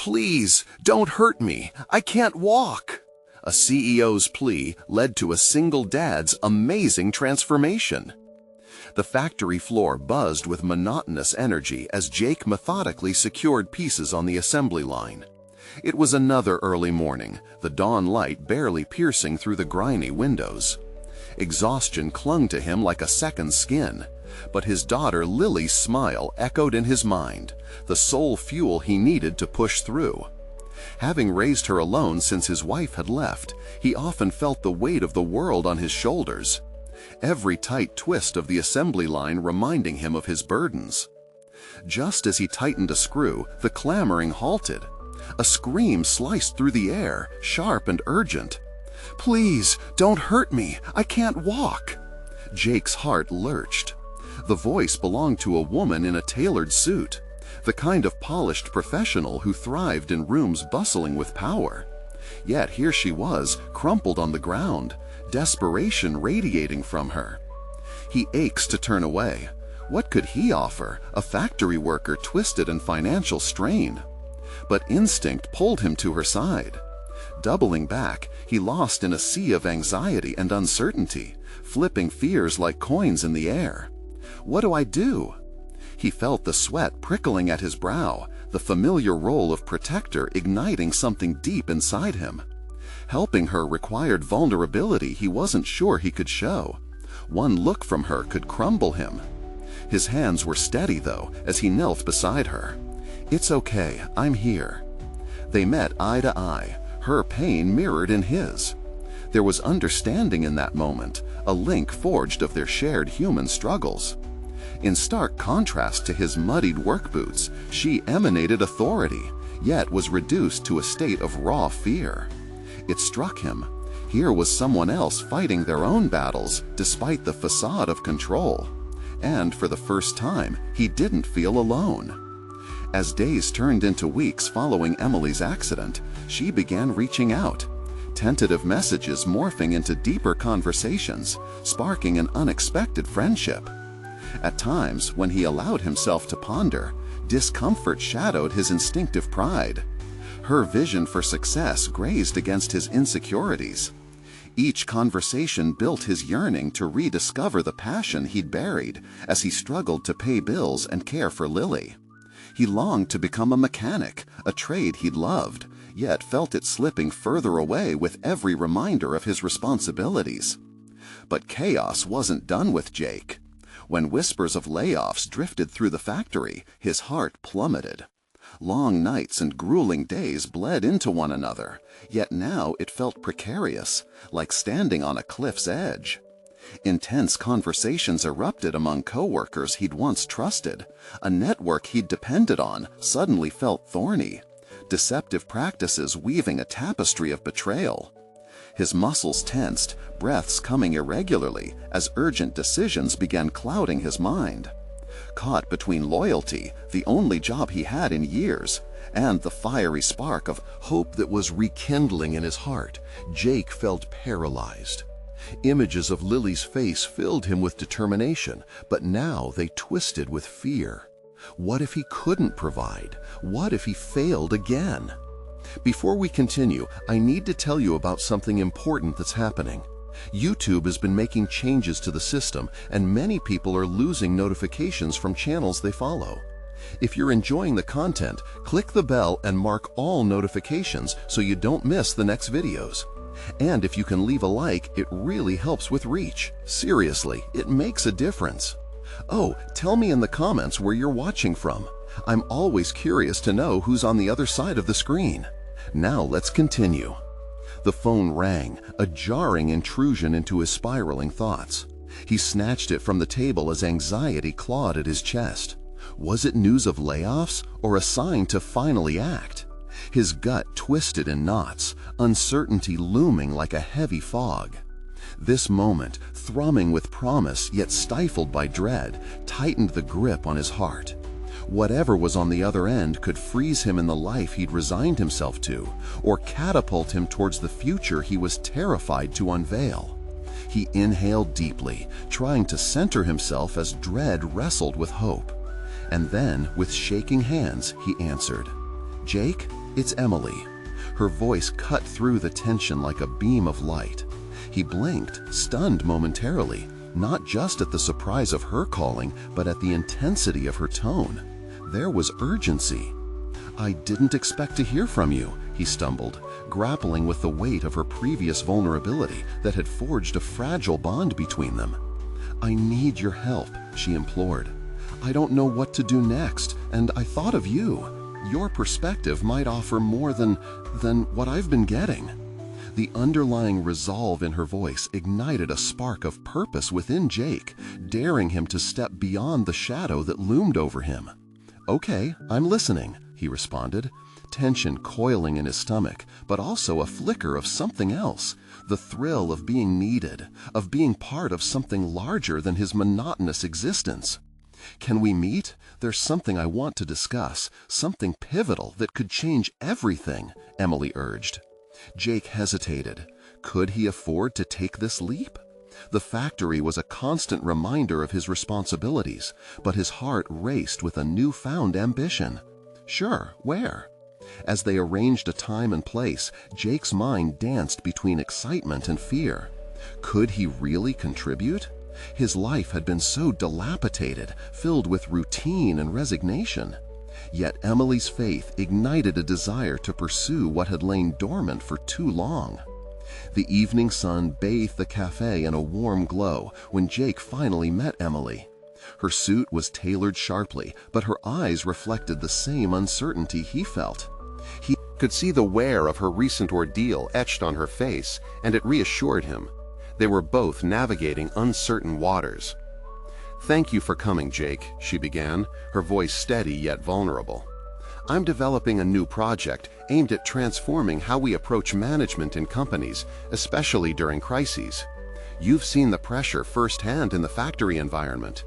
Please, don't hurt me. I can't walk. A CEO's plea led to a single dad's amazing transformation. The factory floor buzzed with monotonous energy as Jake methodically secured pieces on the assembly line. It was another early morning, the dawn light barely piercing through the grimy windows. Exhaustion clung to him like a second skin, but his daughter Lily's smile echoed in his mind, the sole fuel he needed to push through. Having raised her alone since his wife had left, he often felt the weight of the world on his shoulders, every tight twist of the assembly line reminding him of his burdens. Just as he tightened a screw, the clamoring halted. A scream sliced through the air, sharp and urgent. "Please, don't hurt me. I can't walk." Jake's heart lurched. The voice belonged to a woman in a tailored suit, the kind of polished professional who thrived in rooms bustling with power. Yet here she was, crumpled on the ground, desperation radiating from her. He aches to turn away. What could he offer, a factory worker twisted in financial strain? But instinct pulled him to her side. Doubling back, he lost in a sea of anxiety and uncertainty, flipping fears like coins in the air. What do I do? He felt the sweat prickling at his brow, the familiar role of protector igniting something deep inside him. Helping her required vulnerability he wasn't sure he could show. One look from her could crumble him. His hands were steady, though, as he knelt beside her. "It's okay, I'm here." They met eye to eye, her pain mirrored in his. There was understanding in that moment, a link forged of their shared human struggles. In stark contrast to his muddied work boots, she emanated authority, yet was reduced to a state of raw fear. It struck him. Here was someone else fighting their own battles despite the facade of control. And for the first time, he didn't feel alone. As days turned into weeks following Emily's accident, she began reaching out. Tentative messages morphing into deeper conversations, sparking an unexpected friendship. At times, when he allowed himself to ponder, discomfort shadowed his instinctive pride. Her vision for success grazed against his insecurities. Each conversation built his yearning to rediscover the passion he'd buried as he struggled to pay bills and care for Lily. He longed to become a mechanic, a trade he'd loved, yet felt it slipping further away with every reminder of his responsibilities. But chaos wasn't done with Jake. When whispers of layoffs drifted through the factory, his heart plummeted. Long nights and grueling days bled into one another, yet now it felt precarious, like standing on a cliff's edge. Intense conversations erupted among coworkers he'd once trusted. A network he'd depended on suddenly felt thorny, deceptive practices weaving a tapestry of betrayal. His muscles tensed, breaths coming irregularly as urgent decisions began clouding his mind. Caught between loyalty, the only job he had in years, and the fiery spark of hope that was rekindling in his heart, Jake felt paralyzed. Images of Lily's face filled him with determination, but now they twisted with fear. What if he couldn't provide? What if he failed again? Before we continue, I need to tell you about something important that's happening. YouTube has been making changes to the system, and many people are losing notifications from channels they follow. If you're enjoying the content, click the bell and mark all notifications so you don't miss the next videos. And if you can leave a like, it really helps with reach. Seriously, it makes a difference. Oh, tell me in the comments where you're watching from. I'm always curious to know who's on the other side of the screen. Now let's continue. The phone rang, a jarring intrusion into his spiraling thoughts. He snatched it from the table as anxiety clawed at his chest. Was it news of layoffs or a sign to finally act? His gut twisted in knots, uncertainty looming like a heavy fog. This moment, thrumming with promise yet stifled by dread, tightened the grip on his heart. Whatever was on the other end could freeze him in the life he'd resigned himself to, or catapult him towards the future he was terrified to unveil. He inhaled deeply, trying to center himself as dread wrestled with hope. And then, with shaking hands, he answered, "Jake, It's Emily. Her voice cut through the tension like a beam of light. He blinked, stunned momentarily, not just at the surprise of her calling, but at the intensity of her tone. There was urgency. "I didn't expect to hear from you," he stumbled, grappling with the weight of her previous vulnerability that had forged a fragile bond between them. "I need your help," she implored. "I don't know what to do next, and I thought of you. Your perspective might offer more than what I've been getting." The underlying resolve in her voice ignited a spark of purpose within Jake, daring him to step beyond the shadow that loomed over him. "Okay, I'm listening," he responded, tension coiling in his stomach, but also a flicker of something else, the thrill of being needed, of being part of something larger than his monotonous existence. "Can we meet? There's something I want to discuss, something pivotal that could change everything," Emily urged. Jake hesitated. Could he afford to take this leap? The factory was a constant reminder of his responsibilities, but his heart raced with a newfound ambition. Sure, where? As they arranged a time and place, Jake's mind danced between excitement and fear. Could he really contribute? His life had been so dilapidated, filled with routine and resignation. Yet Emily's faith ignited a desire to pursue what had lain dormant for too long. The evening sun bathed the cafe in a warm glow when Jake finally met Emily. Her suit was tailored sharply, but her eyes reflected the same uncertainty he felt. He could see the wear of her recent ordeal etched on her face, and it reassured him. They were both navigating uncertain waters. "Thank you for coming, Jake," she began, her voice steady yet vulnerable. "I'm developing a new project aimed at transforming how we approach management in companies, especially during crises. You've seen the pressure firsthand in the factory environment.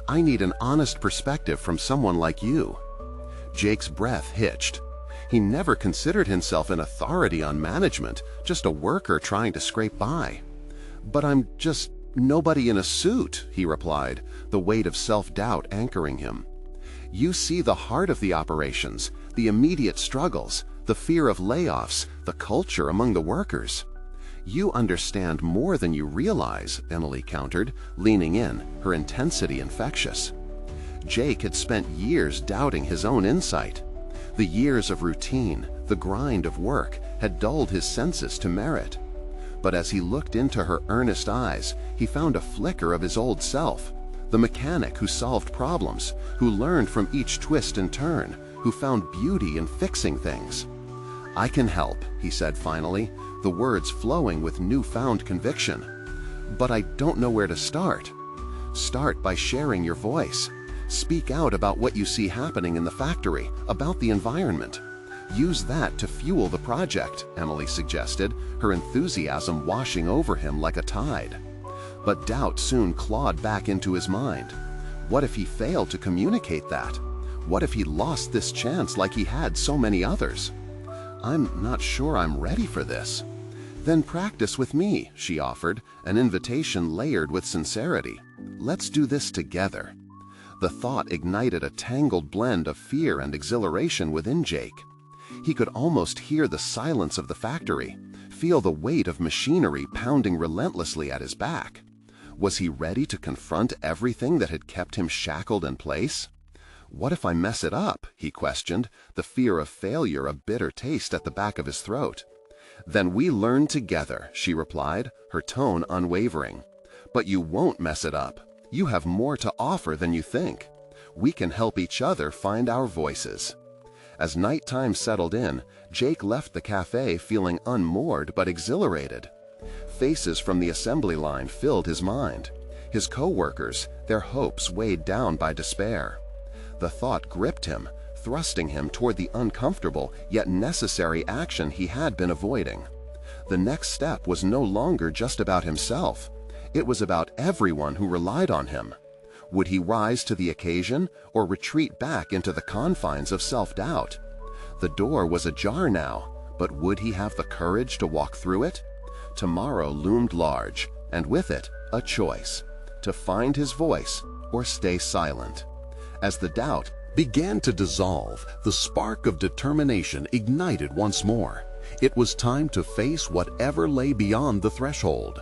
I need an honest perspective from someone like you." Jake's breath hitched. He never considered himself an authority on management, just a worker trying to scrape by. "But I'm just nobody in a suit," he replied, the weight of self-doubt anchoring him. "You see the heart of the operations, the immediate struggles, the fear of layoffs, the culture among the workers. You understand more than you realize," Emily countered, leaning in, her intensity infectious. Jake had spent years doubting his own insight. The years of routine, the grind of work, had dulled his senses to merit. But as he looked into her earnest eyes, he found a flicker of his old self, the mechanic who solved problems, who learned from each twist and turn, who found beauty in fixing things. "I can help," he said finally, the words flowing with newfound conviction. "But I don't know where to start." "Start by sharing your voice. Speak out about what you see happening in the factory, about the environment. Use that to fuel the project," Emily suggested, her enthusiasm washing over him like a tide. But doubt soon clawed back into his mind. What if he failed to communicate that? What if he lost this chance like he had so many others? "I'm not sure I'm ready for this." "Then practice with me," she offered, an invitation layered with sincerity. "Let's do this together." The thought ignited a tangled blend of fear and exhilaration within Jake. He could almost hear the silence of the factory, feel the weight of machinery pounding relentlessly at his back. Was he ready to confront everything that had kept him shackled in place? "What if I mess it up?" he questioned, the fear of failure a bitter taste at the back of his throat. "Then we learn together," she replied, her tone unwavering. "But you won't mess it up. You have more to offer than you think. We can help each other find our voices." As nighttime settled in, Jake left the cafe feeling unmoored but exhilarated. Faces from the assembly line filled his mind. His co-workers, their hopes weighed down by despair. The thought gripped him, thrusting him toward the uncomfortable yet necessary action he had been avoiding. The next step was no longer just about himself. It was about everyone who relied on him. Would he rise to the occasion or retreat back into the confines of self-doubt? The door was ajar now, but would he have the courage to walk through it? Tomorrow loomed large, and with it, a choice: to find his voice or stay silent. As the doubt began to dissolve, the spark of determination ignited once more. It was time to face whatever lay beyond the threshold.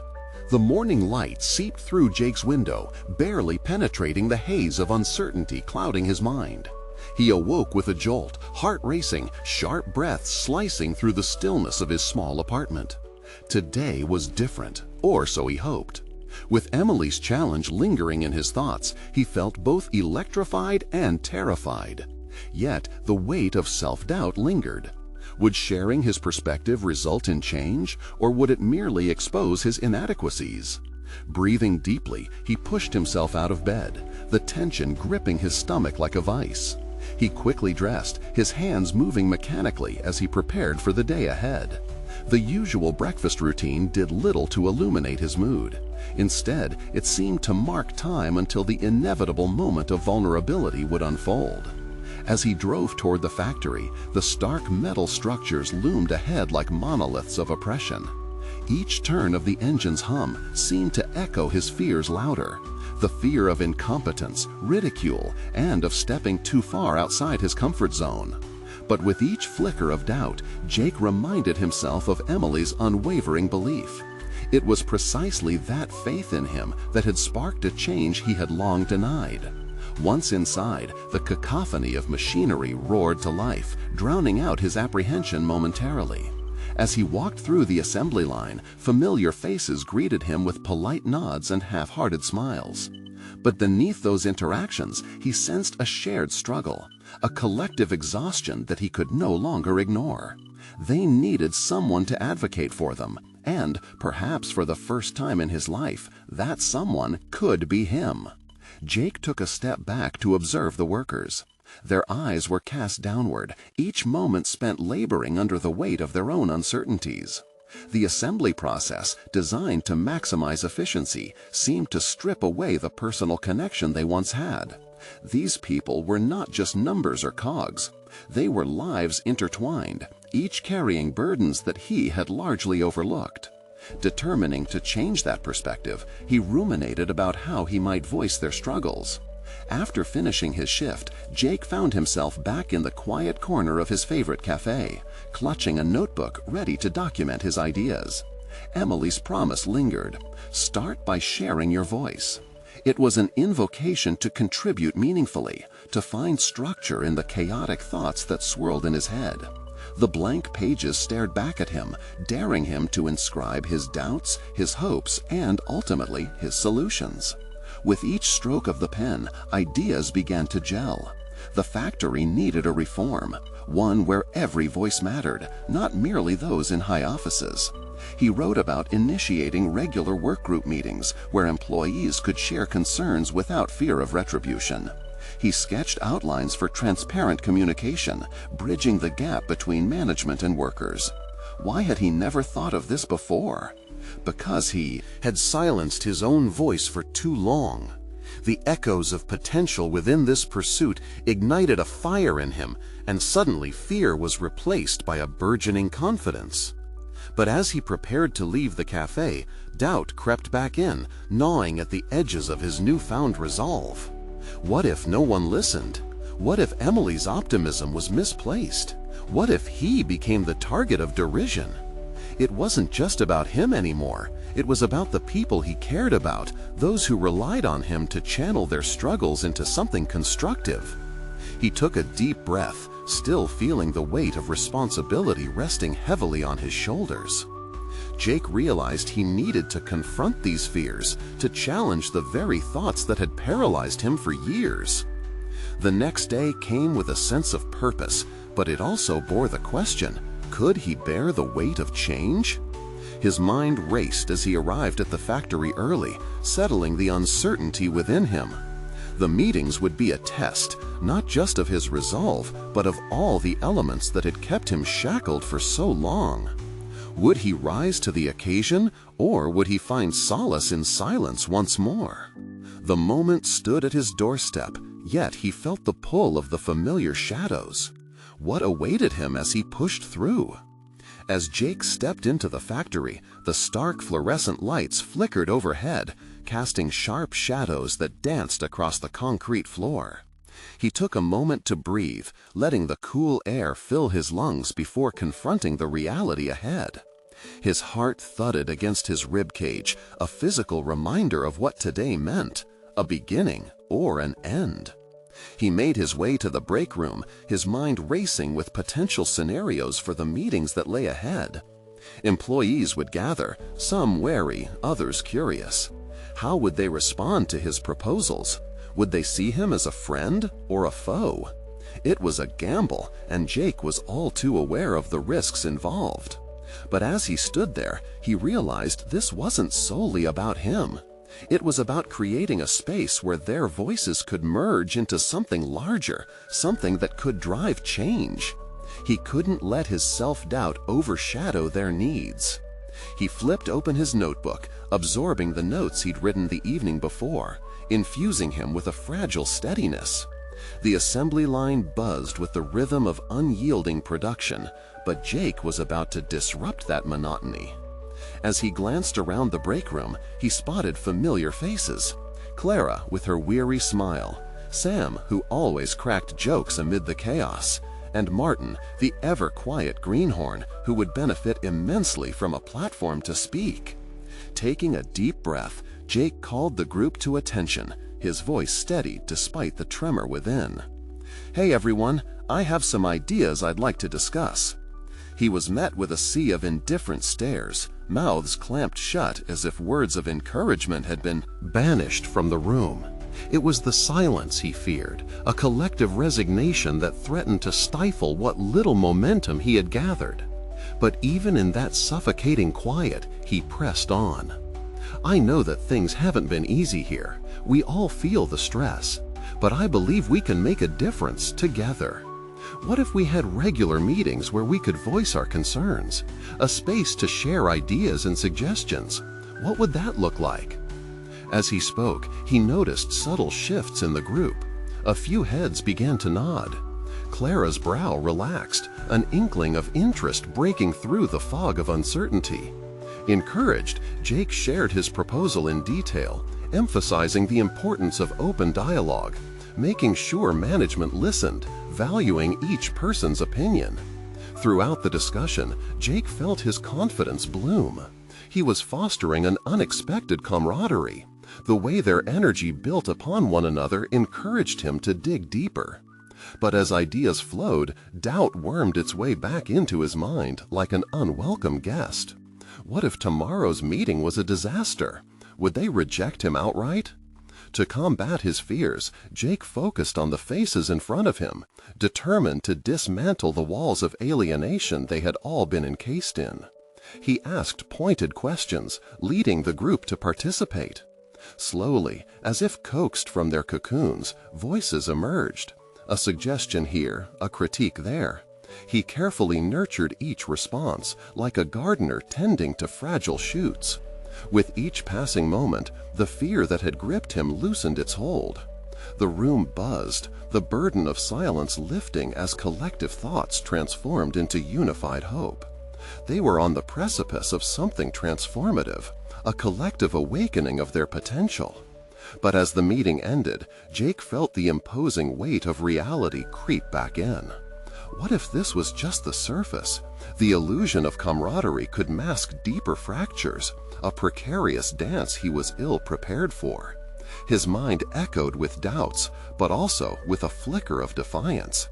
The morning light seeped through Jake's window, barely penetrating the haze of uncertainty clouding his mind. He awoke with a jolt, heart racing, sharp breaths slicing through the stillness of his small apartment. Today was different, or so he hoped. With Emily's challenge lingering in his thoughts, he felt both electrified and terrified. Yet the weight of self-doubt lingered. Would sharing his perspective result in change, or would it merely expose his inadequacies? Breathing deeply, he pushed himself out of bed, the tension gripping his stomach like a vice. He quickly dressed, his hands moving mechanically as he prepared for the day ahead. The usual breakfast routine did little to illuminate his mood. Instead, it seemed to mark time until the inevitable moment of vulnerability would unfold. As he drove toward the factory, the stark metal structures loomed ahead like monoliths of oppression. Each turn of the engine's hum seemed to echo his fears louder. The fear of incompetence, ridicule, and of stepping too far outside his comfort zone. But with each flicker of doubt, Jake reminded himself of Emily's unwavering belief. It was precisely that faith in him that had sparked a change he had long denied. Once inside, the cacophony of machinery roared to life, drowning out his apprehension momentarily. As he walked through the assembly line, familiar faces greeted him with polite nods and half-hearted smiles. But beneath those interactions, he sensed a shared struggle, a collective exhaustion that he could no longer ignore. They needed someone to advocate for them, and, perhaps for the first time in his life, that someone could be him. Jake took a step back to observe the workers. Their eyes were cast downward, each moment spent laboring under the weight of their own uncertainties. The assembly process, designed to maximize efficiency, seemed to strip away the personal connection they once had. These people were not just numbers or cogs. They were lives intertwined, each carrying burdens that he had largely overlooked. Determining to change that perspective, he ruminated about how he might voice their struggles. After finishing his shift, Jake found himself back in the quiet corner of his favorite cafe, clutching a notebook ready to document his ideas. Emily's promise lingered. Start by sharing your voice. It was an invocation to contribute meaningfully, to find structure in the chaotic thoughts that swirled in his head. The blank pages stared back at him, daring him to inscribe his doubts, his hopes, and ultimately his solutions. With each stroke of the pen, ideas began to gel. The factory needed a reform, one where every voice mattered, not merely those in high offices. He wrote about initiating regular workgroup meetings where employees could share concerns without fear of retribution. He sketched outlines for transparent communication, bridging the gap between management and workers. Why had he never thought of this before? Because he had silenced his own voice for too long. The echoes of potential within this pursuit ignited a fire in him, and suddenly fear was replaced by a burgeoning confidence. But as he prepared to leave the cafe, doubt crept back in, gnawing at the edges of his newfound resolve. What if no one listened? What if Emily's optimism was misplaced? What if he became the target of derision? It wasn't just about him anymore. It was about the people he cared about, those who relied on him to channel their struggles into something constructive. He took a deep breath, still feeling the weight of responsibility resting heavily on his shoulders. Jake realized he needed to confront these fears, to challenge the very thoughts that had paralyzed him for years. The next day came with a sense of purpose, but it also bore the question, could he bear the weight of change? His mind raced as he arrived at the factory early, settling the uncertainty within him. The meetings would be a test, not just of his resolve, but of all the elements that had kept him shackled for so long. Would he rise to the occasion, or would he find solace in silence once more? The moment stood at his doorstep, yet he felt the pull of the familiar shadows. What awaited him as he pushed through? As Jake stepped into the factory, the stark fluorescent lights flickered overhead, casting sharp shadows that danced across the concrete floor. He took a moment to breathe, letting the cool air fill his lungs before confronting the reality ahead. His heart thudded against his ribcage, a physical reminder of what today meant, a beginning or an end. He made his way to the break room, his mind racing with potential scenarios for the meetings that lay ahead. Employees would gather, some wary, others curious. How would they respond to his proposals? Would they see him as a friend or a foe? It was a gamble, and Jake was all too aware of the risks involved. But as he stood there, he realized this wasn't solely about him. It was about creating a space where their voices could merge into something larger, something that could drive change. He couldn't let his self-doubt overshadow their needs. He flipped open his notebook, absorbing the notes he'd written the evening before, infusing him with a fragile steadiness. The assembly line buzzed with the rhythm of unyielding production, but Jake was about to disrupt that monotony. As he glanced around the break room, he spotted familiar faces. Clara with her weary smile, Sam, who always cracked jokes amid the chaos, and Martin, the ever-quiet greenhorn, who would benefit immensely from a platform to speak. Taking a deep breath, Jake called the group to attention, his voice steady despite the tremor within. "Hey everyone, I have some ideas I'd like to discuss." He was met with a sea of indifferent stares, mouths clamped shut as if words of encouragement had been banished from the room. It was the silence he feared, a collective resignation that threatened to stifle what little momentum he had gathered. But even in that suffocating quiet, he pressed on. "I know that things haven't been easy here. We all feel the stress. But I believe we can make a difference together. What if we had regular meetings where we could voice our concerns? A space to share ideas and suggestions? What would that look like?" As he spoke, he noticed subtle shifts in the group. A few heads began to nod. Clara's brow relaxed, an inkling of interest breaking through the fog of uncertainty. Encouraged, Jake shared his proposal in detail, emphasizing the importance of open dialogue, making sure management listened, valuing each person's opinion. Throughout the discussion, Jake felt his confidence bloom. He was fostering an unexpected camaraderie. The way their energy built upon one another encouraged him to dig deeper. But as ideas flowed, doubt wormed its way back into his mind like an unwelcome guest. What if tomorrow's meeting was a disaster? Would they reject him outright? To combat his fears, Jake focused on the faces in front of him, determined to dismantle the walls of alienation they had all been encased in. He asked pointed questions, leading the group to participate. Slowly, as if coaxed from their cocoons, voices emerged. A suggestion here, a critique there. He carefully nurtured each response, like a gardener tending to fragile shoots. With each passing moment, the fear that had gripped him loosened its hold. The room buzzed, the burden of silence lifting as collective thoughts transformed into unified hope. They were on the precipice of something transformative, a collective awakening of their potential. But as the meeting ended, Jake felt the imposing weight of reality creep back in. What if this was just the surface? The illusion of camaraderie could mask deeper fractures, a precarious dance he was ill prepared for. His mind echoed with doubts, but also with a flicker of defiance.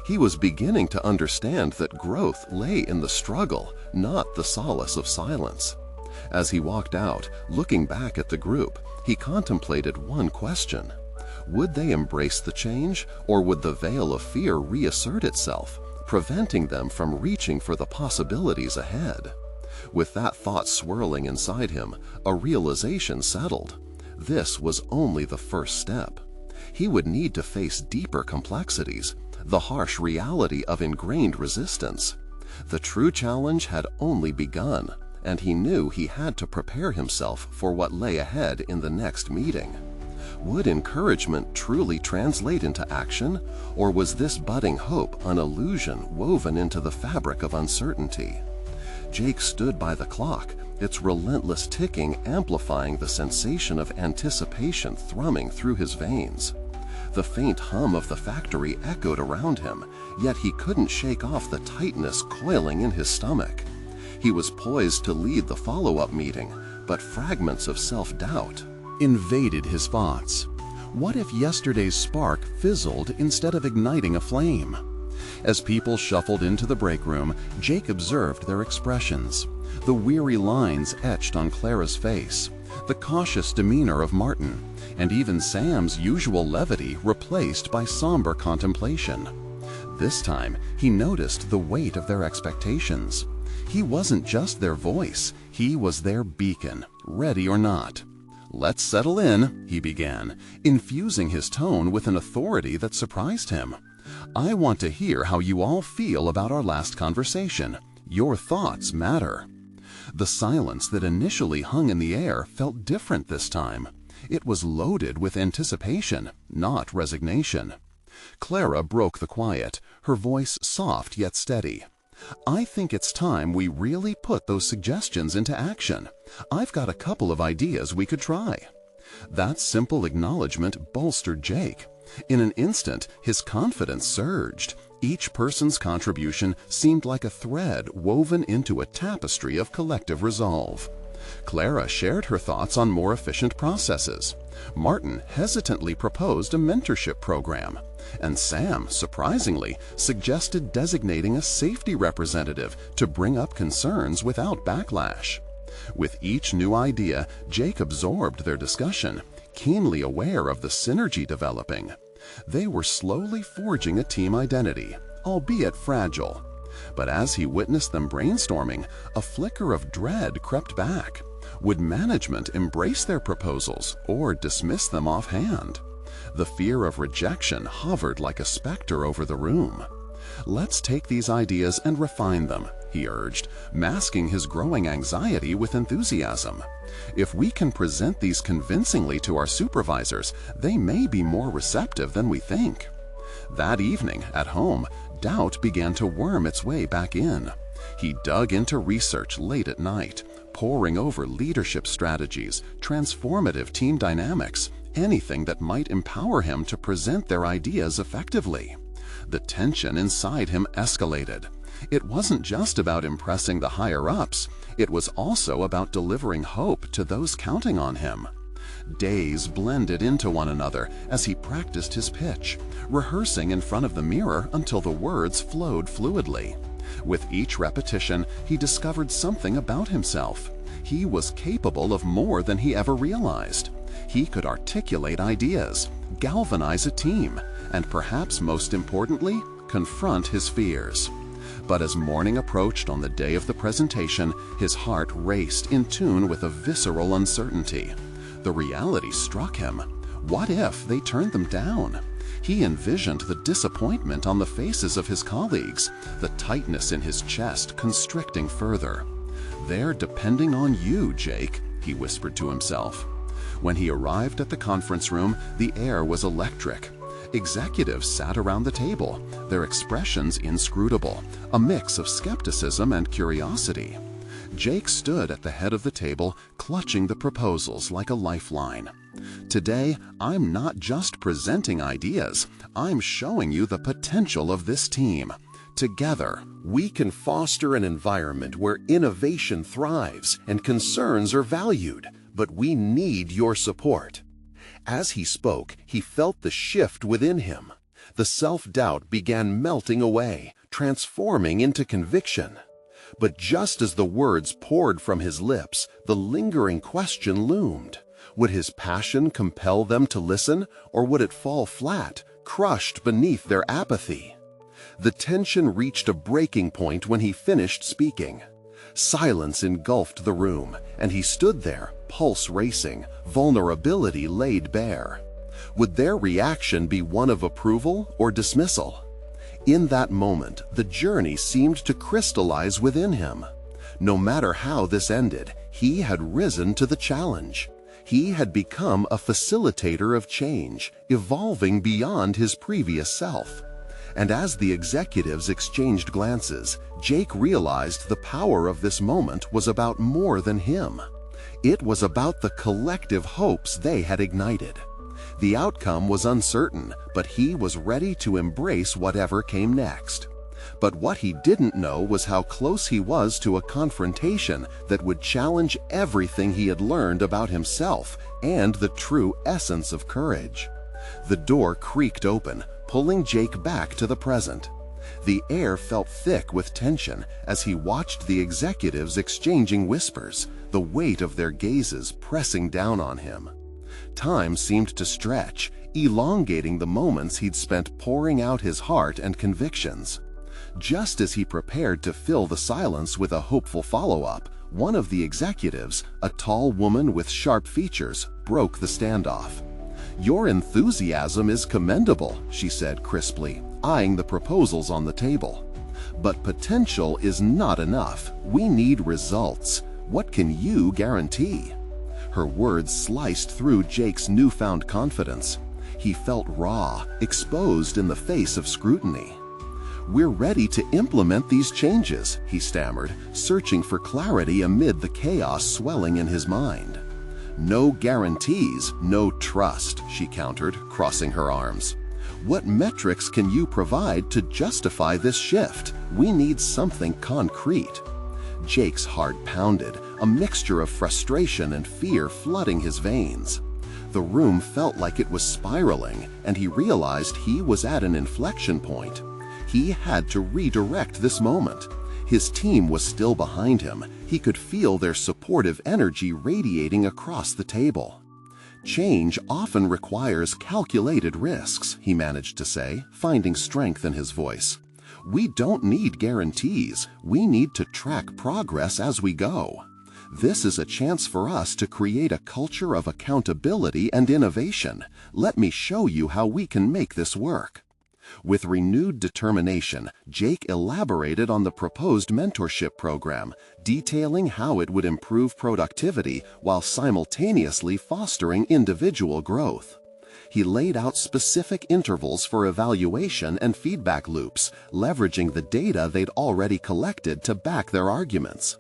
He was beginning to understand that growth lay in the struggle, not the solace of silence. As he walked out, looking back at the group, he contemplated one question. Would they embrace the change, or would the veil of fear reassert itself, preventing them from reaching for the possibilities ahead? With that thought swirling inside him, a realization settled. This was only the first step. He would need to face deeper complexities, the harsh reality of ingrained resistance. The true challenge had only begun, and he knew he had to prepare himself for what lay ahead in the next meeting. Would encouragement truly translate into action, or was this budding hope an illusion woven into the fabric of uncertainty? Jake stood by the clock, its relentless ticking amplifying the sensation of anticipation thrumming through his veins. The faint hum of the factory echoed around him, yet he couldn't shake off the tightness coiling in his stomach. He was poised to lead the follow-up meeting, but fragments of self-doubt invaded his thoughts. What if yesterday's spark fizzled instead of igniting a flame? As people shuffled into the break room, Jake observed their expressions. The weary lines etched on Clara's face, the cautious demeanor of Martin, and even Sam's usual levity replaced by somber contemplation. This time, he noticed the weight of their expectations. He wasn't just their voice, he was their beacon, ready or not. "Let's settle in," he began, infusing his tone with an authority that surprised him. "I want to hear how you all feel about our last conversation. Your thoughts matter." The silence that initially hung in the air felt different this time. It was loaded with anticipation, not resignation. Clara broke the quiet, her voice soft yet steady. "I think it's time we really put those suggestions into action. I've got a couple of ideas we could try." That simple acknowledgement bolstered Jake. In an instant, his confidence surged. Each person's contribution seemed like a thread woven into a tapestry of collective resolve. Clara shared her thoughts on more efficient processes. Martin hesitantly proposed a mentorship program. And Sam, surprisingly, suggested designating a safety representative to bring up concerns without backlash. With each new idea, Jake absorbed their discussion, keenly aware of the synergy developing. They were slowly forging a team identity, albeit fragile. But as he witnessed them brainstorming, a flicker of dread crept back. Would management embrace their proposals or dismiss them offhand? The fear of rejection hovered like a specter over the room. "Let's take these ideas and refine them," he urged, masking his growing anxiety with enthusiasm. "If we can present these convincingly to our supervisors, they may be more receptive than we think." That evening, at home, doubt began to worm its way back in. He dug into research late at night, poring over leadership strategies, transformative team dynamics, anything that might empower him to present their ideas effectively. The tension inside him escalated. It wasn't just about impressing the higher-ups, it was also about delivering hope to those counting on him. Days blended into one another as he practiced his pitch, rehearsing in front of the mirror until the words flowed fluidly. With each repetition, he discovered something about himself. He was capable of more than he ever realized. He could articulate ideas, galvanize a team, and perhaps most importantly, confront his fears. But as morning approached on the day of the presentation, his heart raced in tune with a visceral uncertainty. The reality struck him. What if they turned them down? He envisioned the disappointment on the faces of his colleagues, the tightness in his chest constricting further. "They're depending on you, Jake," he whispered to himself. When he arrived at the conference room, the air was electric. Executives sat around the table, their expressions inscrutable, a mix of skepticism and curiosity. Jake stood at the head of the table, clutching the proposals like a lifeline. "Today, I'm not just presenting ideas, I'm showing you the potential of this team. Together, we can foster an environment where innovation thrives and concerns are valued, but we need your support." As he spoke, he felt the shift within him. The self-doubt began melting away, transforming into conviction. But just as the words poured from his lips, the lingering question loomed. Would his passion compel them to listen, or would it fall flat, crushed beneath their apathy? The tension reached a breaking point when he finished speaking. Silence engulfed the room, and he stood there, pulse racing, vulnerability laid bare. Would their reaction be one of approval or dismissal? In that moment, the journey seemed to crystallize within him. No matter how this ended, he had risen to the challenge. He had become a facilitator of change, evolving beyond his previous self. And as the executives exchanged glances, Jake realized the power of this moment was about more than him. It was about the collective hopes they had ignited. The outcome was uncertain, but he was ready to embrace whatever came next. But what he didn't know was how close he was to a confrontation that would challenge everything he had learned about himself and the true essence of courage. The door creaked open, pulling Jake back to the present. The air felt thick with tension as he watched the executives exchanging whispers, the weight of their gazes pressing down on him. Time seemed to stretch, elongating the moments he'd spent pouring out his heart and convictions. Just as he prepared to fill the silence with a hopeful follow-up, one of the executives, a tall woman with sharp features, broke the standoff. "Your enthusiasm is commendable," she said crisply, eyeing the proposals on the table. "But potential is not enough. We need results. What can you guarantee?" Her words sliced through Jake's newfound confidence. He felt raw, exposed in the face of scrutiny. "We're ready to implement these changes," he stammered, searching for clarity amid the chaos swelling in his mind. "No guarantees, no trust," she countered, crossing her arms. "What metrics can you provide to justify this shift? We need something concrete." Jake's heart pounded, a mixture of frustration and fear flooding his veins. The room felt like it was spiraling, and he realized he was at an inflection point. He had to redirect this moment. His team was still behind him. He could feel their supportive energy radiating across the table. "Change often requires calculated risks," he managed to say, finding strength in his voice. "We don't need guarantees. We need to track progress as we go. This is a chance for us to create a culture of accountability and innovation. Let me show you how we can make this work." With renewed determination, Jake elaborated on the proposed mentorship program, detailing how it would improve productivity while simultaneously fostering individual growth. He laid out specific intervals for evaluation and feedback loops, leveraging the data they'd already collected to back their arguments.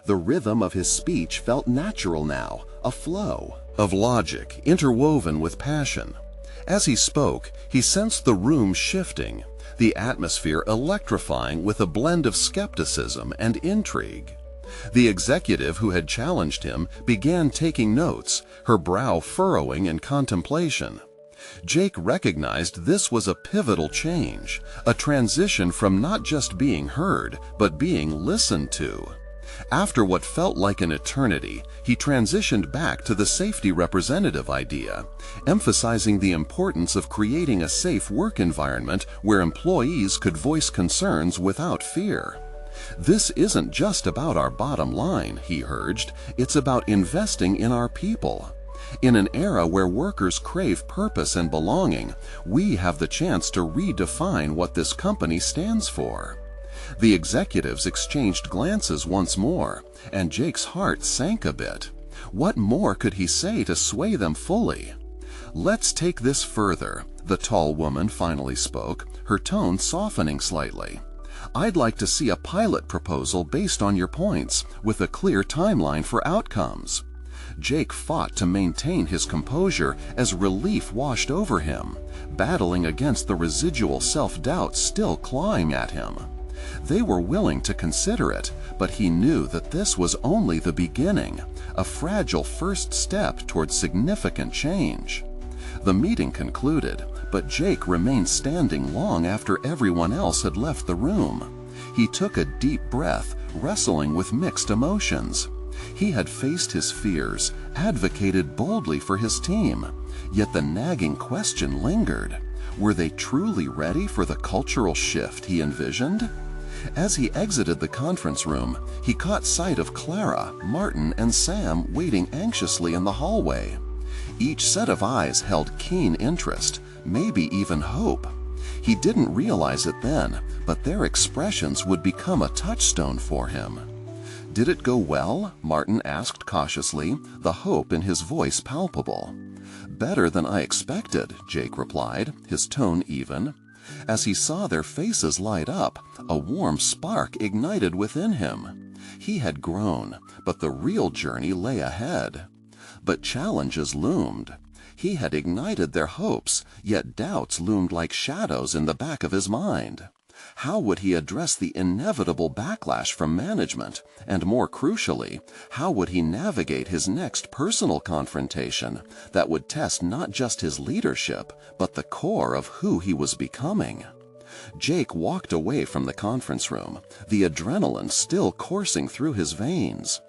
The rhythm of his speech felt natural now, a flow of logic interwoven with passion. As he spoke, he sensed the room shifting, the atmosphere electrifying with a blend of skepticism and intrigue. The executive who had challenged him began taking notes, her brow furrowing in contemplation. Jake recognized this was a pivotal change, a transition from not just being heard, but being listened to. After what felt like an eternity, he transitioned back to the safety representative idea, emphasizing the importance of creating a safe work environment where employees could voice concerns without fear. "This isn't just about our bottom line," he urged, "it's about investing in our people. In an era where workers crave purpose and belonging, we have the chance to redefine what this company stands for." The executives exchanged glances once more, and Jake's heart sank a bit. What more could he say to sway them fully? "Let's take this further," the tall woman finally spoke, her tone softening slightly. "I'd like to see a pilot proposal based on your points, with a clear timeline for outcomes." Jake fought to maintain his composure as relief washed over him, battling against the residual self-doubt still clawing at him. They were willing to consider it, but he knew that this was only the beginning, a fragile first step toward significant change. The meeting concluded, but Jake remained standing long after everyone else had left the room. He took a deep breath, wrestling with mixed emotions. He had faced his fears, advocated boldly for his team, yet the nagging question lingered. Were they truly ready for the cultural shift he envisioned? As he exited the conference room, he caught sight of Clara, Martin, and Sam waiting anxiously in the hallway. Each set of eyes held keen interest, maybe even hope. He didn't realize it then, but their expressions would become a touchstone for him. "Did it go well?" Martin asked cautiously, the hope in his voice palpable. "Better than I expected," Jake replied, his tone even. As he saw their faces light up, a warm spark ignited within him. He had grown, but the real journey lay ahead. But challenges loomed. He had ignited their hopes, yet doubts loomed like shadows in the back of his mind. How would he address the inevitable backlash from management? And more crucially, how would he navigate his next personal confrontation that would test not just his leadership, but the core of who he was becoming? Jake walked away from the conference room, the adrenaline still coursing through his veins.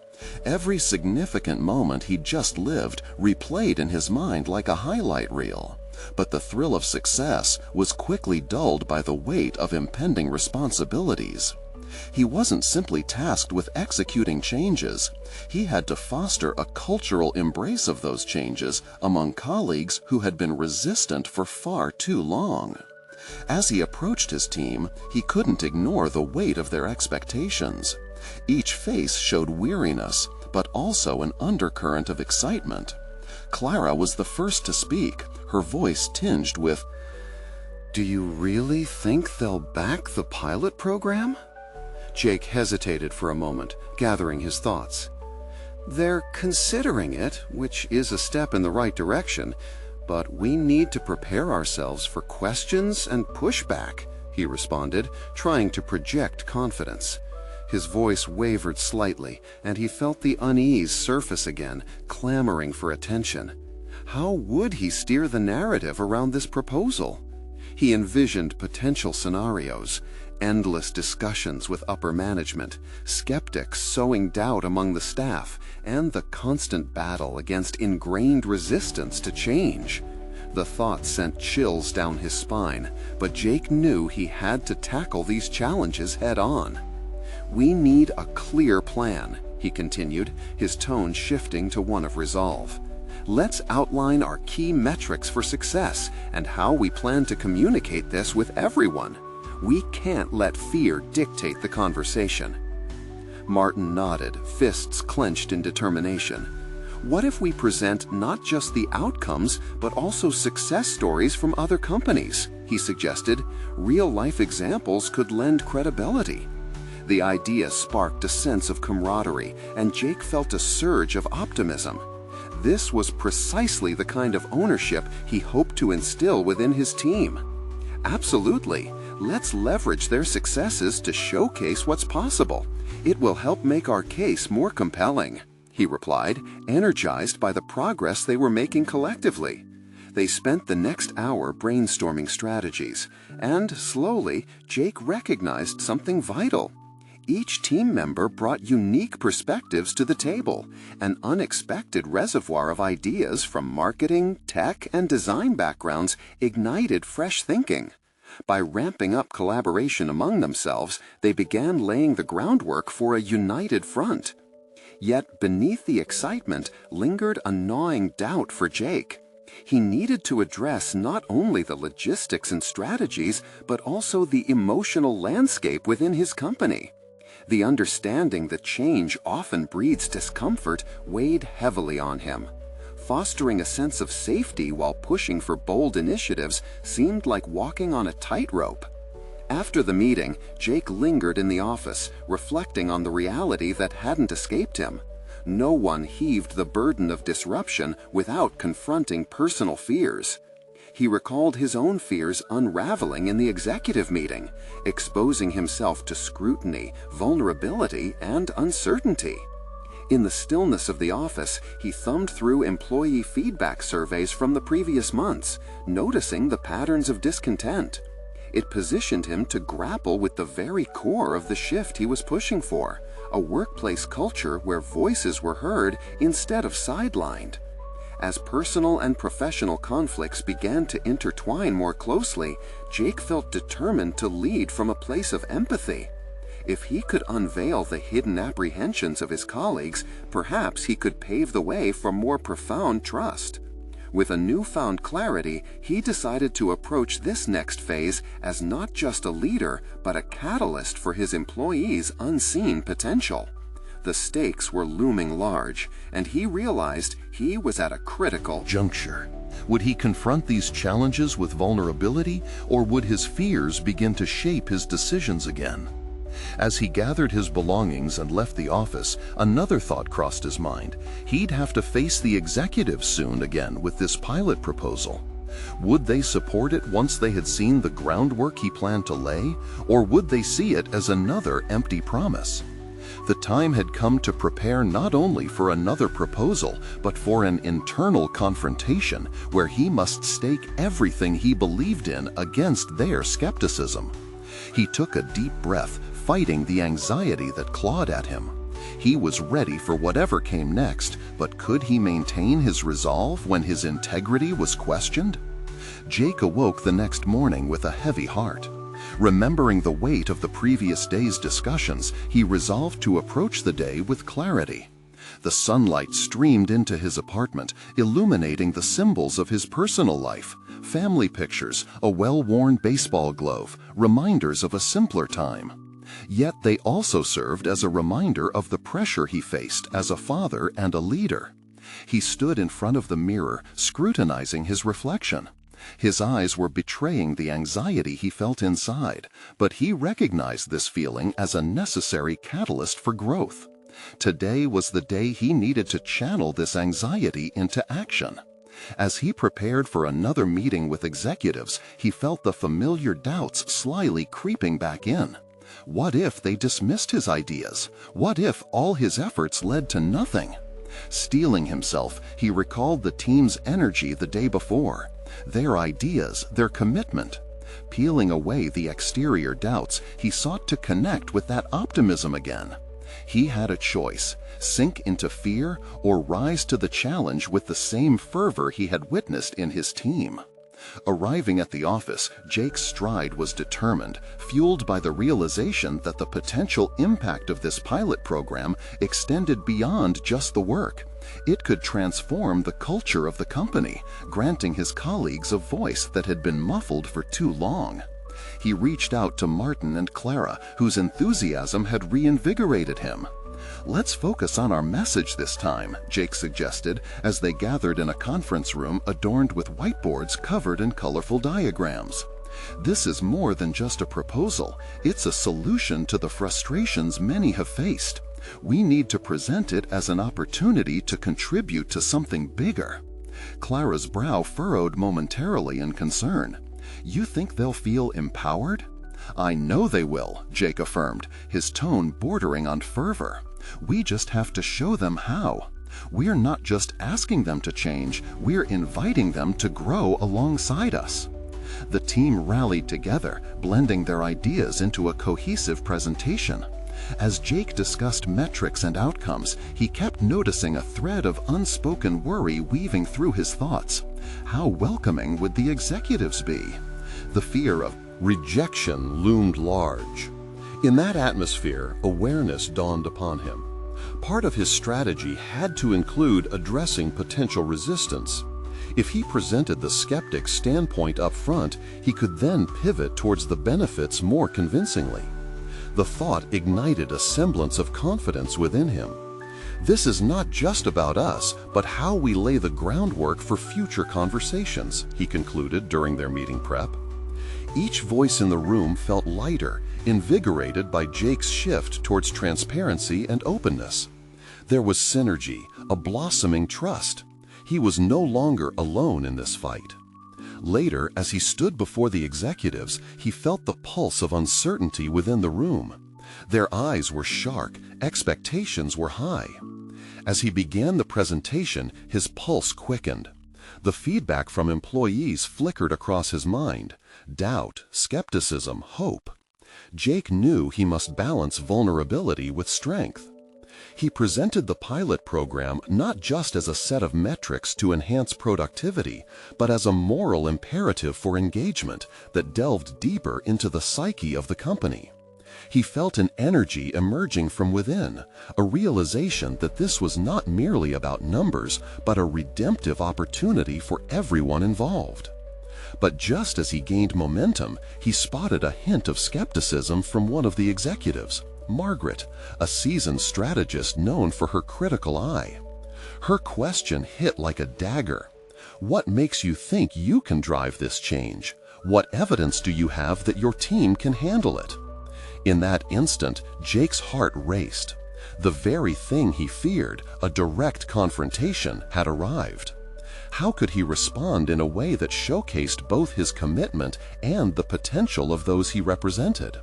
Every significant moment he'd just lived replayed in his mind like a highlight reel. But the thrill of success was quickly dulled by the weight of impending responsibilities. He wasn't simply tasked with executing changes. He had to foster a cultural embrace of those changes among colleagues who had been resistant for far too long. As he approached his team, he couldn't ignore the weight of their expectations. Each face showed weariness, but also an undercurrent of excitement. Clara was the first to speak, her voice tinged with, "Do you really think they'll back the pilot program?" Jake hesitated for a moment, gathering his thoughts. "They're considering it, which is a step in the right direction, but we need to prepare ourselves for questions and pushback," he responded, trying to project confidence. His voice wavered slightly, and he felt the unease surface again, clamoring for attention. How would he steer the narrative around this proposal? He envisioned potential scenarios, endless discussions with upper management, skeptics sowing doubt among the staff, and the constant battle against ingrained resistance to change. The thought sent chills down his spine, but Jake knew he had to tackle these challenges head-on. "We need a clear plan," he continued, his tone shifting to one of resolve. "Let's outline our key metrics for success and how we plan to communicate this with everyone. We can't let fear dictate the conversation." Martin nodded, fists clenched in determination. "What if we present not just the outcomes, but also success stories from other companies?" he suggested. "Real-life examples could lend credibility." The idea sparked a sense of camaraderie, and Jake felt a surge of optimism. This was precisely the kind of ownership he hoped to instill within his team. "Absolutely. Let's leverage their successes to showcase what's possible. It will help make our case more compelling," he replied, energized by the progress they were making collectively. They spent the next hour brainstorming strategies, and slowly Jake recognized something vital. Each team member brought unique perspectives to the table, an unexpected reservoir of ideas from marketing, tech, and design backgrounds ignited fresh thinking. By ramping up collaboration among themselves, they began laying the groundwork for a united front. Yet beneath the excitement lingered a gnawing doubt for Jake. He needed to address not only the logistics and strategies, but also the emotional landscape within his company. The understanding that change often breeds discomfort weighed heavily on him. Fostering a sense of safety while pushing for bold initiatives seemed like walking on a tightrope. After the meeting, Jake lingered in the office, reflecting on the reality that hadn't escaped him. No one heaved the burden of disruption without confronting personal fears. He recalled his own fears unraveling in the executive meeting, exposing himself to scrutiny, vulnerability, and uncertainty. In the stillness of the office, he thumbed through employee feedback surveys from the previous months, noticing the patterns of discontent. It positioned him to grapple with the very core of the shift he was pushing for, a workplace culture where voices were heard instead of sidelined. As personal and professional conflicts began to intertwine more closely, Jake felt determined to lead from a place of empathy. If he could unveil the hidden apprehensions of his colleagues, perhaps he could pave the way for more profound trust. With a newfound clarity, he decided to approach this next phase as not just a leader, but a catalyst for his employees' unseen potential. The stakes were looming large, and he realized he was at a critical juncture. Would he confront these challenges with vulnerability, or would his fears begin to shape his decisions again? As he gathered his belongings and left the office, another thought crossed his mind. He'd have to face the executives soon again with this pilot proposal. Would they support it once they had seen the groundwork he planned to lay, or would they see it as another empty promise? The time had come to prepare not only for another proposal, but for an internal confrontation where he must stake everything he believed in against their skepticism. He took a deep breath, fighting the anxiety that clawed at him. He was ready for whatever came next, but could he maintain his resolve when his integrity was questioned? Jake awoke the next morning with a heavy heart. Remembering the weight of the previous day's discussions, he resolved to approach the day with clarity. The sunlight streamed into his apartment, illuminating the symbols of his personal life: family pictures, a well-worn baseball glove, reminders of a simpler time. Yet they also served as a reminder of the pressure he faced as a father and a leader. He stood in front of the mirror, scrutinizing his reflection. His eyes were betraying the anxiety he felt inside, but he recognized this feeling as a necessary catalyst for growth. Today was the day he needed to channel this anxiety into action. As he prepared for another meeting with executives, he felt the familiar doubts slyly creeping back in. What if they dismissed his ideas? What if all his efforts led to nothing? Steeling himself, he recalled the team's energy the day before. Their ideas, their commitment. Peeling away the exterior doubts, he sought to connect with that optimism again. He had a choice: sink into fear or rise to the challenge with the same fervor he had witnessed in his team. Arriving at the office, Jake's stride was determined, fueled by the realization that the potential impact of this pilot program extended beyond just the work. It could transform the culture of the company, granting his colleagues a voice that had been muffled for too long. He reached out to Martin and Clara, whose enthusiasm had reinvigorated him. "Let's focus on our message this time," Jake suggested as they gathered in a conference room adorned with whiteboards covered in colorful diagrams. "This is more than just a proposal. It's a solution to the frustrations many have faced. We need to present it as an opportunity to contribute to something bigger." Clara's brow furrowed momentarily in concern. "You think they'll feel empowered?" "I know they will," Jake affirmed, his tone bordering on fervor. "We just have to show them how. We're not just asking them to change, we're inviting them to grow alongside us." The team rallied together, blending their ideas into a cohesive presentation. As Jake discussed metrics and outcomes, he kept noticing a thread of unspoken worry weaving through his thoughts. How welcoming would the executives be? The fear of rejection loomed large. In that atmosphere, awareness dawned upon him. Part of his strategy had to include addressing potential resistance. If he presented the skeptic's standpoint up front, he could then pivot towards the benefits more convincingly. The thought ignited a semblance of confidence within him. "This is not just about us, but how we lay the groundwork for future conversations," he concluded during their meeting prep. Each voice in the room felt lighter, invigorated by Jake's shift towards transparency and openness. There was synergy, a blossoming trust. He was no longer alone in this fight. Later, as he stood before the executives, he felt the pulse of uncertainty within the room. Their eyes were sharp, expectations were high. As he began the presentation, his pulse quickened. The feedback from employees flickered across his mind: doubt, skepticism, hope. Jake knew he must balance vulnerability with strength. He presented the pilot program not just as a set of metrics to enhance productivity, but as a moral imperative for engagement that delved deeper into the psyche of the company. He felt an energy emerging from within, a realization that this was not merely about numbers, but a redemptive opportunity for everyone involved. But just as he gained momentum, he spotted a hint of skepticism from one of the executives, Margaret, a seasoned strategist known for her critical eye. Her question hit like a dagger. "What makes you think you can drive this change? What evidence do you have that your team can handle it?" In that instant, Jake's heart raced. The very thing he feared, a direct confrontation, had arrived. How could he respond in a way that showcased both his commitment and the potential of those he represented?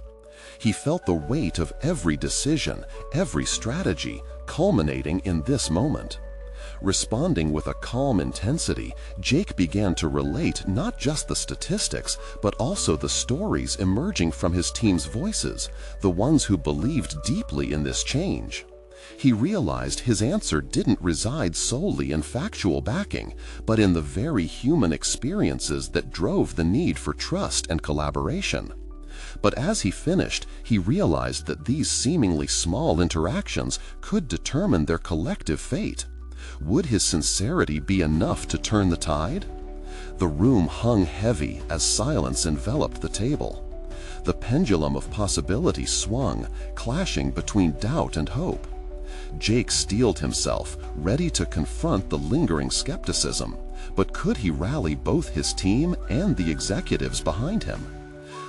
He felt the weight of every decision, every strategy, culminating in this moment. Responding with a calm intensity, Jake began to relate not just the statistics, but also the stories emerging from his team's voices, the ones who believed deeply in this change. He realized his answer didn't reside solely in factual backing, but in the very human experiences that drove the need for trust and collaboration. But as he finished, he realized that these seemingly small interactions could determine their collective fate. Would his sincerity be enough to turn the tide? The room hung heavy as silence enveloped the table. The pendulum of possibility swung, clashing between doubt and hope. Jake steeled himself, ready to confront the lingering skepticism. But could he rally both his team and the executives behind him?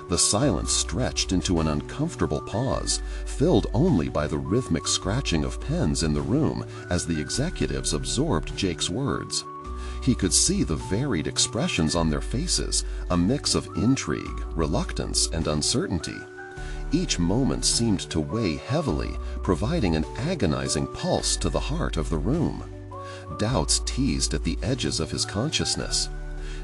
The silence stretched into an uncomfortable pause, filled only by the rhythmic scratching of pens in the room as the executives absorbed Jake's words. He could see the varied expressions on their faces, a mix of intrigue, reluctance, and uncertainty. Each moment seemed to weigh heavily, providing an agonizing pulse to the heart of the room. Doubts teased at the edges of his consciousness.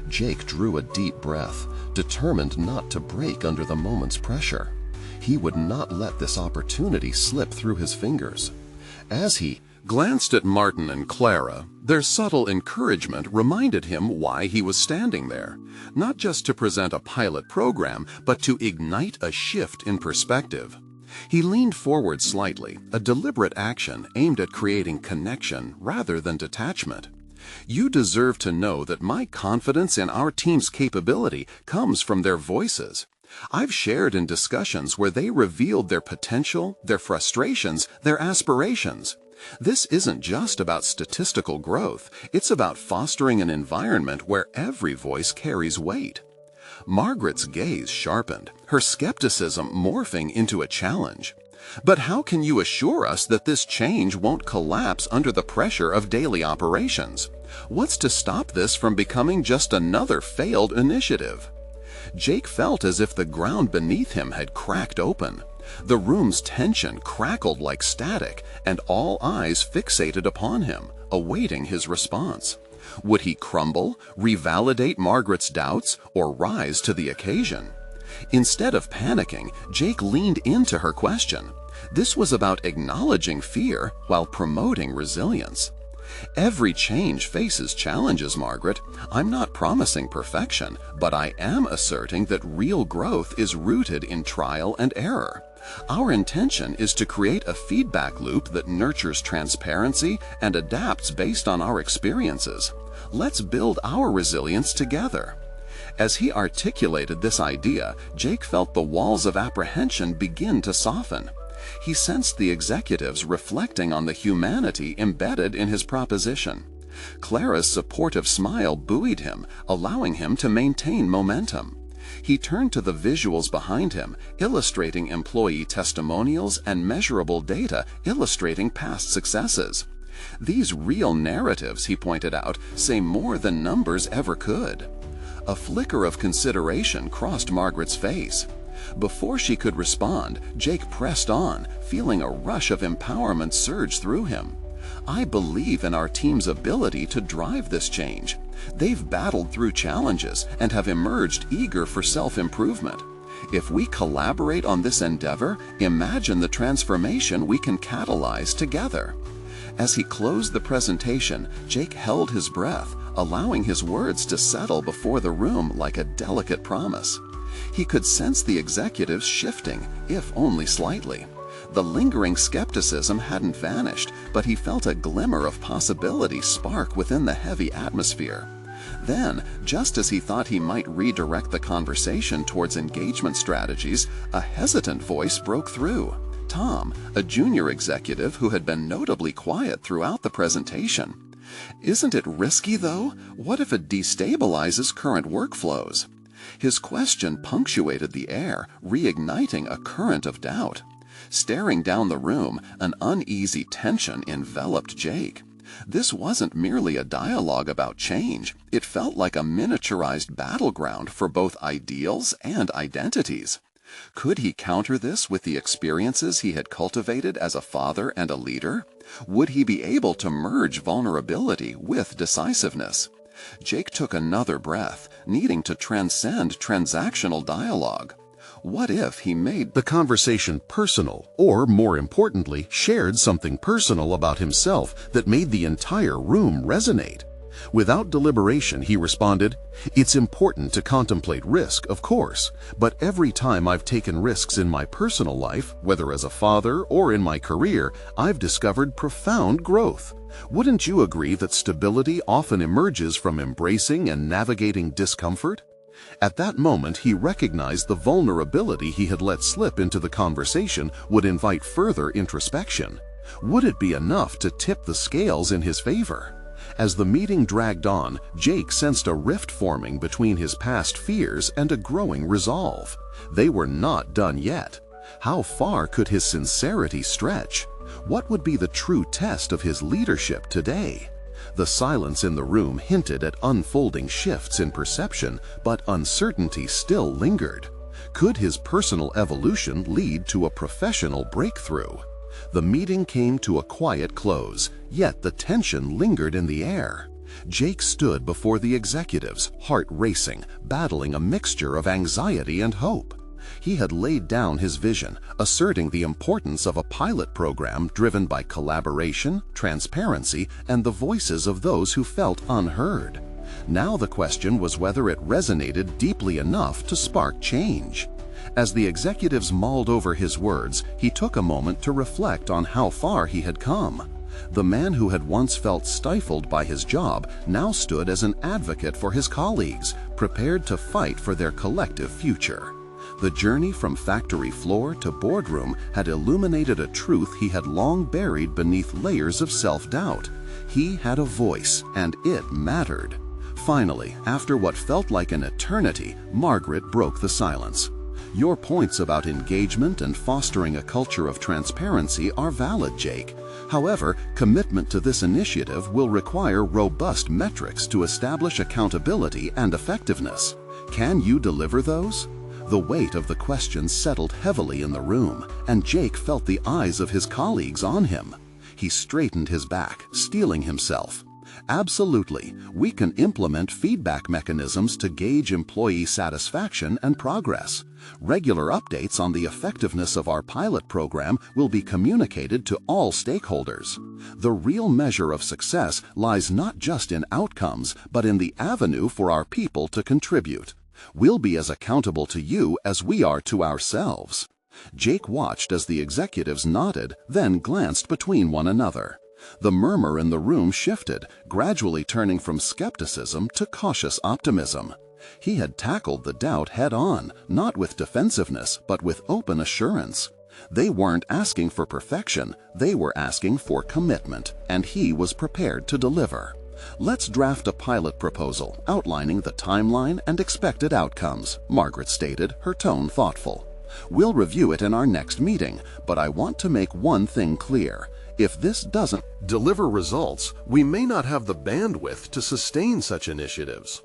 Jake drew a deep breath, determined not to break under the moment's pressure. He would not let this opportunity slip through his fingers. As he glanced at Martin and Clara, their subtle encouragement reminded him why he was standing there, not just to present a pilot program, but to ignite a shift in perspective. He leaned forward slightly, a deliberate action aimed at creating connection rather than detachment. You deserve to know that my confidence in our team's capability comes from their voices. I've shared in discussions where they revealed their potential, their frustrations, their aspirations. This isn't just about statistical growth, it's about fostering an environment where every voice carries weight. Margaret's gaze sharpened, her skepticism morphing into a challenge. But how can you assure us that this change won't collapse under the pressure of daily operations? What's to stop this from becoming just another failed initiative? Jake felt as if the ground beneath him had cracked open. The room's tension crackled like static, and all eyes fixated upon him, awaiting his response. Would he crumble, revalidate Margaret's doubts, or rise to the occasion? Instead of panicking, Jake leaned into her question. This was about acknowledging fear while promoting resilience. Every change faces challenges, Margaret. I'm not promising perfection, but I am asserting that real growth is rooted in trial and error. Our intention is to create a feedback loop that nurtures transparency and adapts based on our experiences. Let's build our resilience together. As he articulated this idea, Jake felt the walls of apprehension begin to soften. He sensed the executives reflecting on the humanity embedded in his proposition. Clara's supportive smile buoyed him, allowing him to maintain momentum. He turned to the visuals behind him, illustrating employee testimonials and measurable data illustrating past successes. These real narratives, he pointed out, say more than numbers ever could. A flicker of consideration crossed Margaret's face. Before she could respond, Jake pressed on, feeling a rush of empowerment surge through him. I believe in our team's ability to drive this change. They've battled through challenges and have emerged eager for self-improvement. If we collaborate on this endeavor, imagine the transformation we can catalyze together. As he closed the presentation, Jake held his breath, allowing his words to settle before the room like a delicate promise. He could sense the executives shifting, if only slightly. The lingering skepticism hadn't vanished, but he felt a glimmer of possibility spark within the heavy atmosphere. Then, just as he thought he might redirect the conversation towards engagement strategies, a hesitant voice broke through. Tom, a junior executive who had been notably quiet throughout the presentation. Isn't it risky, though? What if it destabilizes current workflows? His question punctuated the air, reigniting a current of doubt. Staring down the room, an uneasy tension enveloped Jake. This wasn't merely a dialogue about change. It felt like a miniaturized battleground for both ideals and identities. Could he counter this with the experiences he had cultivated as a father and a leader? Would he be able to merge vulnerability with decisiveness? Jake took another breath, needing to transcend transactional dialogue. What if he made The conversation personal, or more importantly, shared something personal about himself that made the entire room resonate? Without deliberation, he responded, "It's important to contemplate risk, of course, but every time I've taken risks in my personal life, whether as a father or in my career, I've discovered profound growth. Wouldn't you agree that stability often emerges from embracing and navigating discomfort?" At that moment, he recognized the vulnerability he had let slip into the conversation would invite further introspection. Would it be enough to tip the scales in his favor? As the meeting dragged on, Jake sensed a rift forming between his past fears and a growing resolve. They were not done yet. How far could his sincerity stretch? What would be the true test of his leadership today? The silence in the room hinted at unfolding shifts in perception, but uncertainty still lingered. Could his personal evolution lead to a professional breakthrough? The meeting came to a quiet close, yet the tension lingered in the air. Jake stood before the executives, heart racing, battling a mixture of anxiety and hope. He had laid down his vision, asserting the importance of a pilot program driven by collaboration, transparency, and the voices of those who felt unheard. Now the question was whether it resonated deeply enough to spark change. As the executives mulled over his words, he took a moment to reflect on how far he had come. The man who had once felt stifled by his job now stood as an advocate for his colleagues, prepared to fight for their collective future. The journey from factory floor to boardroom had illuminated a truth he had long buried beneath layers of self-doubt. He had a voice, and it mattered. Finally, after what felt like an eternity, Margaret broke the silence. "Your points about engagement and fostering a culture of transparency are valid, Jake. However, commitment to this initiative will require robust metrics to establish accountability and effectiveness. Can you deliver those?" The weight of the question settled heavily in the room, and Jake felt the eyes of his colleagues on him. He straightened his back, steeling himself. "Absolutely, we can implement feedback mechanisms to gauge employee satisfaction and progress. Regular updates on the effectiveness of our pilot program will be communicated to all stakeholders. The real measure of success lies not just in outcomes, but in the avenue for our people to contribute. We'll be as accountable to you as we are to ourselves." Jake watched as the executives nodded, then glanced between one another. The murmur in the room shifted, gradually turning from skepticism to cautious optimism. He had tackled the doubt head-on, not with defensiveness, but with open assurance. They weren't asking for perfection, they were asking for commitment, and he was prepared to deliver. "Let's draft a pilot proposal outlining the timeline and expected outcomes," Margaret stated, her tone thoughtful. "We'll review it in our next meeting, but I want to make one thing clear. If this doesn't Deliver results, we may not have the bandwidth to sustain such initiatives."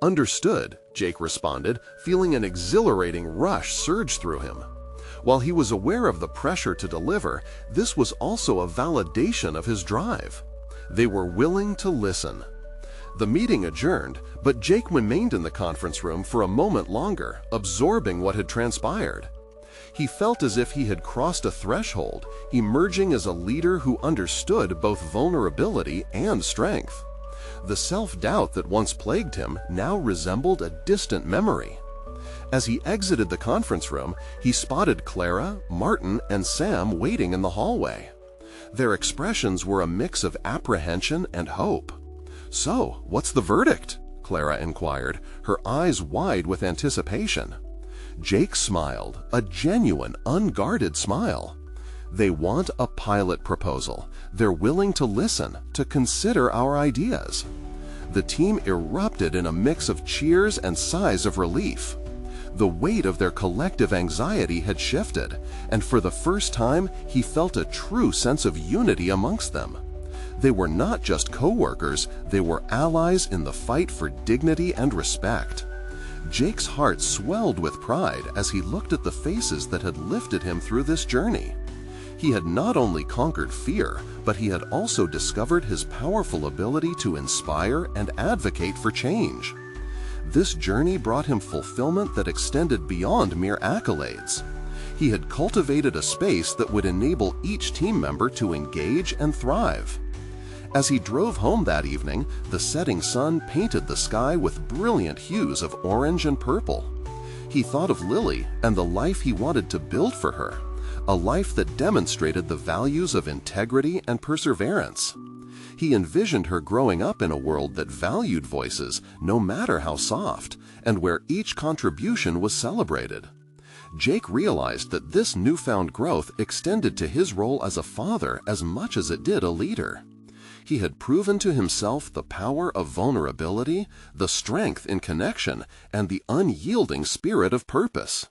"Understood," Jake responded, feeling an exhilarating rush surge through him. While he was aware of the pressure to deliver, this was also a validation of his drive. They were willing to listen. The meeting adjourned, but Jake remained in the conference room for a moment longer, absorbing what had transpired. He felt as if he had crossed a threshold, emerging as a leader who understood both vulnerability and strength. The self-doubt that once plagued him now resembled a distant memory. As he exited the conference room, he spotted Clara, Martin, and Sam waiting in the hallway. Their expressions were a mix of apprehension and hope. "So, what's the verdict?" Clara inquired, her eyes wide with anticipation. Jake smiled, a genuine, unguarded smile. "They want a pilot proposal. They're willing to listen, to consider our ideas." The team erupted in a mix of cheers and sighs of relief. The weight of their collective anxiety had shifted, and for the first time, he felt a true sense of unity amongst them. They were not just co-workers, they were allies in the fight for dignity and respect. Jake's heart swelled with pride as he looked at the faces that had lifted him through this journey. He had not only conquered fear, but he had also discovered his powerful ability to inspire and advocate for change. This journey brought him fulfillment that extended beyond mere accolades. He had cultivated a space that would enable each team member to engage and thrive. As he drove home that evening, the setting sun painted the sky with brilliant hues of orange and purple. He thought of Lily and the life he wanted to build for her, a life that demonstrated the values of integrity and perseverance. He envisioned her growing up in a world that valued voices, no matter how soft, and where each contribution was celebrated. Jake realized that this newfound growth extended to his role as a father as much as it did a leader. He had proven to himself the power of vulnerability, the strength in connection, and the unyielding spirit of purpose.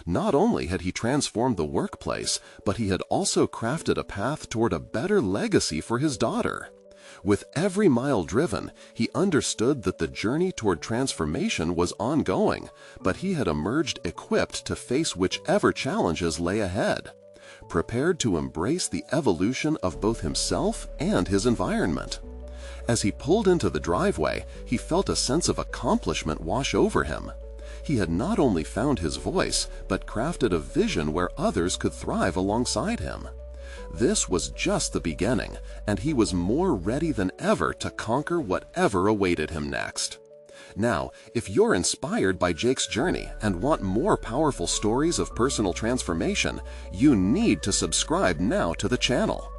Not only had he transformed the workplace, but he had also crafted a path toward a better legacy for his daughter. With every mile driven, he understood that the journey toward transformation was ongoing, but he had emerged equipped to face whichever challenges lay ahead, prepared to embrace the evolution of both himself and his environment. As he pulled into the driveway, he felt a sense of accomplishment wash over him. He had not only found his voice, but crafted a vision where others could thrive alongside him. This was just the beginning, and he was more ready than ever to conquer whatever awaited him next. Now, if you're inspired by Jake's journey and want more powerful stories of personal transformation, you need to subscribe now to the channel.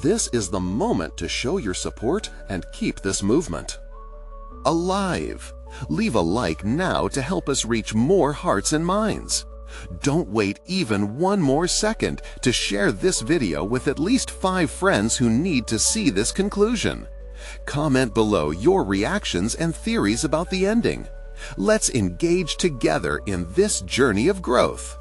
This is the moment to show your support and keep this movement alive. Leave a like now to help us reach more hearts and minds. Don't wait even one more second to share this video with at least 5 friends who need to see this conclusion. Comment below your reactions and theories about the ending. Let's engage together in this journey of growth.